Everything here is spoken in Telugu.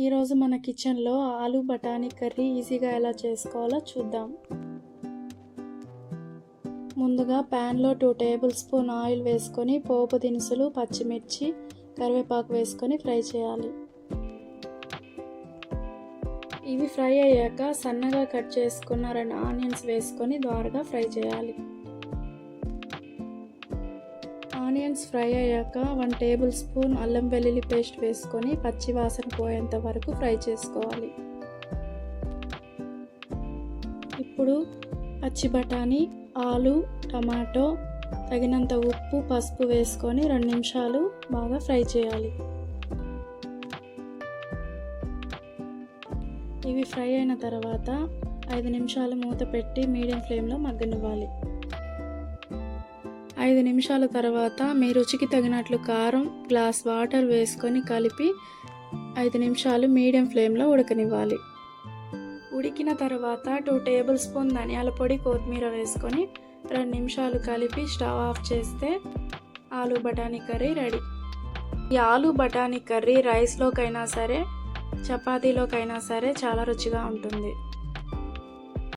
ఈరోజు మన కిచెన్లో ఆలు బఠానీ కర్రీ ఈజీగా ఎలా చేసుకోవాలో చూద్దాం. ముందుగా ప్యాన్లో 2 టేబుల్ స్పూన్ ఆయిల్ వేసుకొని పోపు దినుసులు, పచ్చిమిర్చి, కరివేపాకు వేసుకొని ఫ్రై చేయాలి. ఇవి ఫ్రై అయ్యాక సన్నగా కట్ చేసుకున్న 2 ఆనియన్స్ వేసుకొని ద్వారగా ఫ్రై చేయాలి. ఆనియన్స్ ఫ్రై అయ్యాక 1 టేబుల్ స్పూన్ అల్లం వెల్లుల్లి పేస్ట్ వేసుకొని పచ్చి వాసన పోయేంత వరకు ఫ్రై చేసుకోవాలి. ఇప్పుడు పచ్చి బఠానీ, ఆలు, టమాటో, తగినంత ఉప్పు, పసుపు వేసుకొని 2 నిమిషాలు బాగా ఫ్రై చేయాలి. ఇవి ఫ్రై అయిన తర్వాత 5 నిమిషాలు మూత పెట్టి మీడియం ఫ్లేమ్లో మగ్గనివ్వాలి. 5 నిమిషాల తర్వాత మీ రుచికి తగినట్లు కారం, గ్లాస్ వాటర్ వేసుకొని కలిపి 5 నిమిషాలు మీడియం ఫ్లేమ్లో ఉడకనివ్వాలి. ఉడికిన తర్వాత 2 టేబుల్ స్పూన్ ధనియాల పొడి, కొత్తిమీర వేసుకొని 2 నిమిషాలు కలిపి స్టవ్ ఆఫ్ చేస్తే ఆలు బఠానీ కర్రీ రెడీ. ఈ ఆలు బఠానీ కర్రీ రైస్లోకైనా సరే, చపాతీలోకైనా సరే చాలా రుచిగా ఉంటుంది.